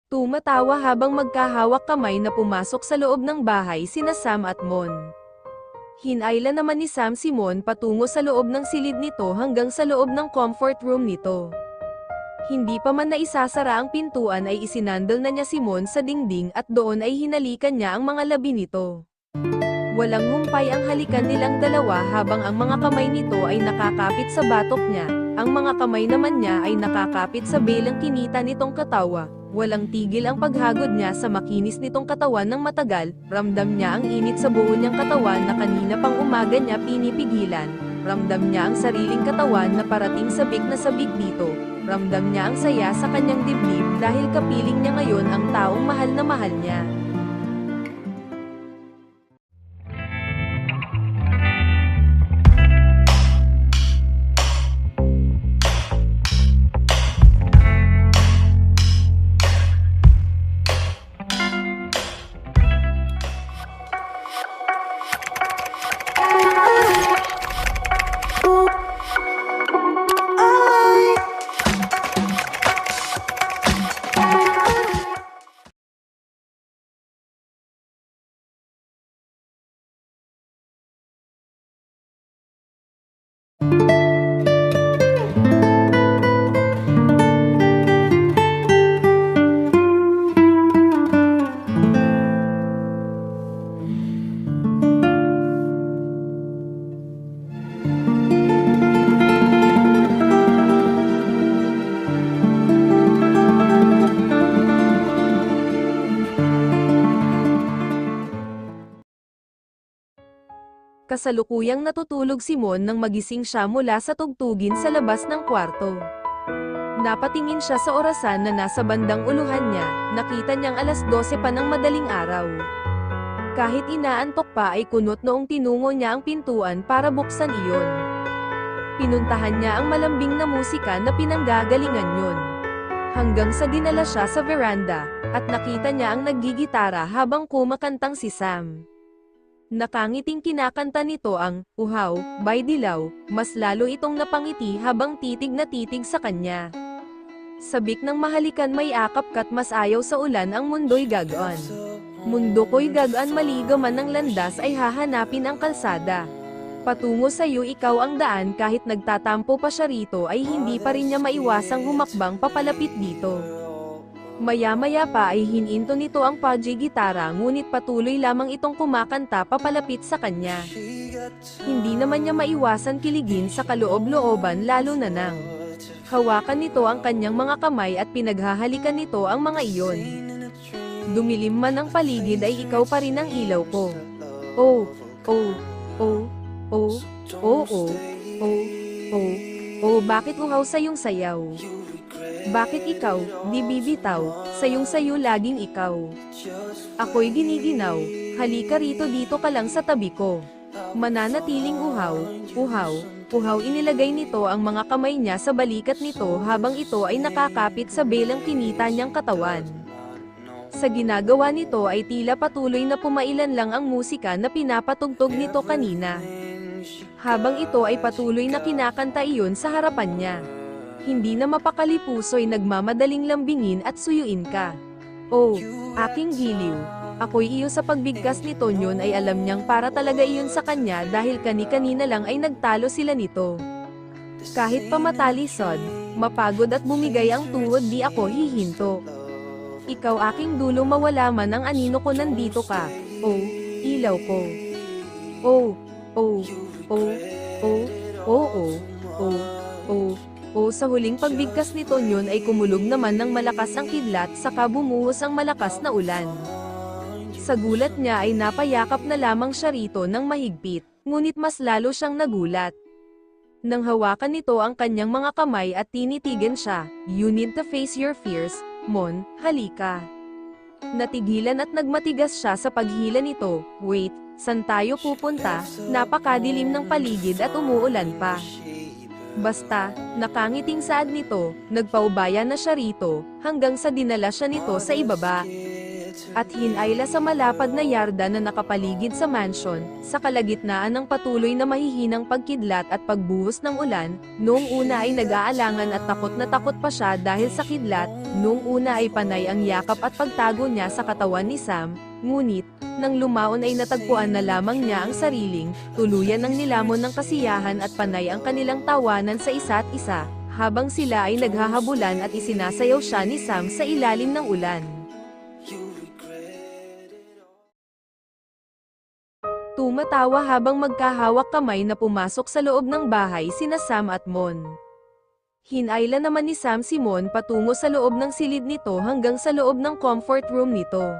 Tumatawa habang magkahawak kamay na pumasok sa loob ng bahay sina Sam at Mon. Hinayla naman ni Sam si Mon patungo sa loob ng silid nito hanggang sa loob ng comfort room nito. Hindi pa man naisasara ang pintuan ay isinandal na niya si Mon sa dingding at doon ay hinalikan niya ang mga labi nito. Walang humpay ang halikan nilang dalawa habang ang mga kamay nito ay nakakapit sa batok niya, ang mga kamay naman niya ay nakakapit sa belang kinita nitong katawa. Walang tigil ang paghagod niya sa makinis nitong katawan ng matagal, ramdam niya ang init sa buo niyang katawan na kanina pang umaga niya pinipigilan, ramdam niya ang sariling katawan na parating sabik na sabik dito, ramdam niya ang saya sa kanyang dibdib dahil kapiling niya ngayon ang taong mahal na mahal niya. Kasalukuyang natutulog si Mon nang magising siya mula sa tugtugin sa labas ng kwarto. Napatingin siya sa orasan na nasa bandang uluhan niya, nakita niyang 12:00 pa ng madaling araw. Kahit inaantok pa ay kunot noong tinungo niya ang pintuan para buksan iyon. Pinuntahan niya ang malambing na musika na pinanggagalingan yun. Hanggang sa dinala siya sa veranda, at nakita niya ang naggigitara habang kumakantang si Sam. Nakangiting kinakanta nito ang "Uhaw" by Dilaw, mas lalo itong napangiti habang titig na titig sa kanya. Sabik ng mahalikan may akap kat mas ayaw sa ulan ang mundo'y gagaan. Mundo ko'y gagaan maliga man ng landas ay hahanapin ang kalsada. Patungo sa'yo ikaw ang daan kahit nagtatampo pa siya rito ay hindi pa rin niya maiwasang humakbang papalapit dito. Maya-maya pa ay hininto nito ang pudgy gitara ngunit patuloy lamang itong kumakanta papalapit sa kanya. Hindi naman niya maiwasan kiligin sa kaloob-looban lalo na nang hawakan nito ang kanyang mga kamay at pinaghahalikan nito ang mga iyon. Dumilim man ang paligid ay ikaw pa rin ang ilaw ko. Oh, oh, oh, oh, oh, oh, oh, oh, oh, bakit uhaw sa iyong sayaw? Bakit ikaw, di bibitaw, sayong-sayo laging ikaw? Ako'y giniginaw, halika rito dito ka lang sa tabi ko. Mananatiling uhaw, uhaw, uhaw inilagay nito ang mga kamay niya sa balikat nito habang ito ay nakakapit sa belang kinita niyang katawan. Sa ginagawa nito ay tila patuloy na pumailan lang ang musika na pinapatugtog nito kanina. Habang ito ay patuloy na kinakanta iyon sa harapan niya. Hindi na mapakali puso'y nagmamadaling lambingin at suyuin ka. Oh, aking giliw, ako'y iyo sa pagbigkas ni Tonyon ay alam niyang para talaga iyon sa kanya dahil kani-kanina lang ay nagtalo sila nito. Kahit pamatalisod, mapagod at bumigay ang tuhod di ako hihinto. Ikaw aking dulo mawala man ang anino ko nandito ka, oh, ilaw ko. Oh, oh, oh, oh, oh, oh, oh, oh. O sa huling pagbigkas ni Tonyon ay kumulog naman ng malakas ang kidlat saka bumuhos ang malakas na ulan. Sa gulat niya ay napayakap na lamang siya rito ng mahigpit, ngunit mas lalo siyang nagulat. Nang hawakan nito ang kanyang mga kamay at tinitigan siya, "You need to face your fears, Mon, halika." Natigilan at nagmatigas siya sa paghila nito. "Wait, saan tayo pupunta? Napakadilim ng paligid at umuulan pa." Basta, nakangiting saad nito, nagpaubaya na siya rito, hanggang sa dinala siya nito sa ibaba. At hinayla sa malapad na yarda na nakapaligid sa mansion, sa kalagitnaan ng patuloy na mahihinang pagkidlat at pagbuhos ng ulan, noong una ay nag-aalangan at takot na takot pa siya dahil sa kidlat, noong una ay panay ang yakap at pagtago niya sa katawan ni Sam, ngunit, nang lumaon ay natagpuan na lamang niya ang sariling, tuluyan ng nilamon ng kasiyahan at panay ang kanilang tawanan sa isa't isa, habang sila ay naghahabulan at isinasayaw siya ni Sam sa ilalim ng ulan. Tumatawa habang magkahawak kamay na pumasok sa loob ng bahay sina Sam at Mon. Hinayla naman ni Sam si Mon patungo sa loob ng silid nito hanggang sa loob ng comfort room nito.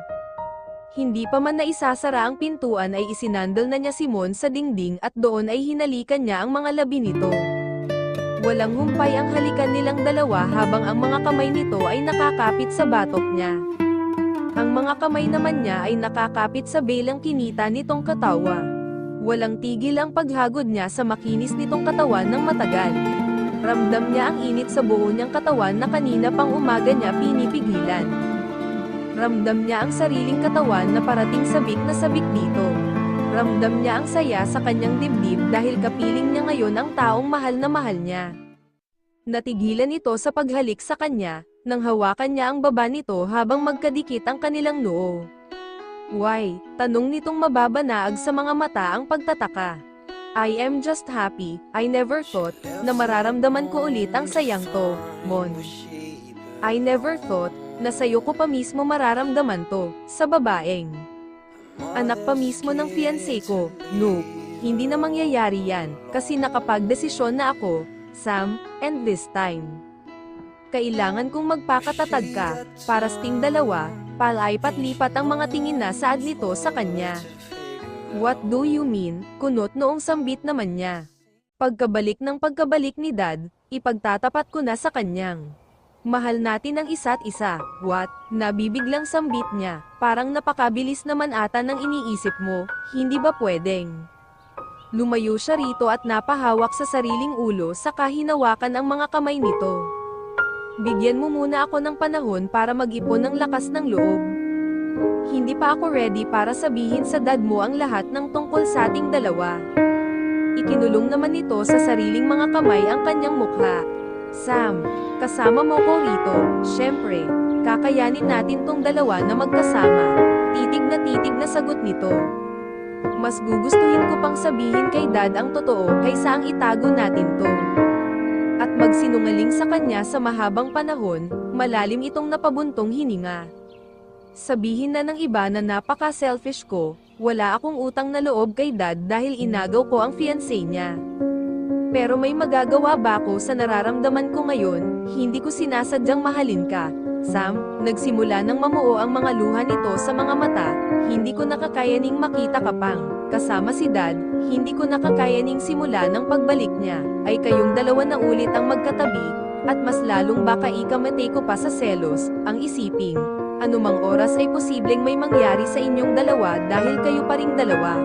Hindi pa man naisasara ang pintuan ay isinandal na niya si Mon sa dingding at doon ay hinalikan niya ang mga labi nito. Walang humpay ang halikan nilang dalawa habang ang mga kamay nito ay nakakapit sa batok niya. Ang mga kamay naman niya ay nakakapit sa belang kinita nitong katawa. Walang tigil ang paghagod niya sa makinis nitong katawan ng matagal. Ramdam niya ang init sa buo niyang katawan na kanina pang umaga niya pinipigilan. Ramdam niya ang sariling katawan na parating sabik na sabik dito. Ramdam niya ang saya sa kanyang dibdib dahil kapiling niya ngayon ang taong mahal na mahal niya. Natigilan ito sa paghalik sa kanya, nang hawakan niya ang baba nito habang magkadikit ang kanilang noo. Why? Tanong nitong mababanaag sa mga mata ang pagtataka. I am just happy, I never thought, na mararamdaman ko ulit ang sayang to, Mon. I never thought, na sayo ko pa mismo mararamdaman to, sa babaeng. Anak pa mismo ng fiancé ko, no, hindi na mangyayari yan, kasi nakapagdesisyon na ako, Sam, and this time. Kailangan kong magpakatatag ka, para sting dalawa, palaipat-lipat ang mga tingin na saad nito sa kanya. What do you mean? Kunot noong sambit naman niya. Pagkabalik ni Dad, ipagtatapat ko na sa kanyang. Mahal natin ang isa't isa. What? Nabibiglang sambit niya, parang napakabilis naman ata ng iniisip mo, hindi ba pwedeng? Lumayo siya rito at napahawak sa sariling ulo saka hinawakan ang mga kamay nito. Bigyan mo muna ako ng panahon para mag-ipon ng lakas ng loob. Hindi pa ako ready para sabihin sa dad mo ang lahat ng tungkol sa ating dalawa. Ikinulong naman nito sa sariling mga kamay ang kanyang mukha. Sam, kasama mo ko rito, syempre, kakayanin natin tong dalawa na magkasama. Titig na sagot nito. Mas gugustuhin ko pang sabihin kay dad ang totoo kaysa ang itago natin to. At magsinungaling sa kanya sa mahabang panahon, malalim itong napabuntong hininga. Sabihin na ng iba na napaka-selfish ko, wala akong utang na loob kay dad dahil inagaw ko ang fiancé niya. Pero may magagawa ba ako sa nararamdaman ko ngayon, hindi ko sinasadyang mahalin ka. Sam, nagsimula nang mamuo ang mga luha nito sa mga mata, hindi ko nakakayaning makita ka pang, kasama si dad, hindi ko nakakayaning simula ng pagbalik niya, ay kayong dalawa na ulit ang magkatabi, at mas lalong baka ikamate ko pa sa selos, ang isiping, anumang oras ay posibleng may mangyari sa inyong dalawa dahil kayo pa ring dalawa.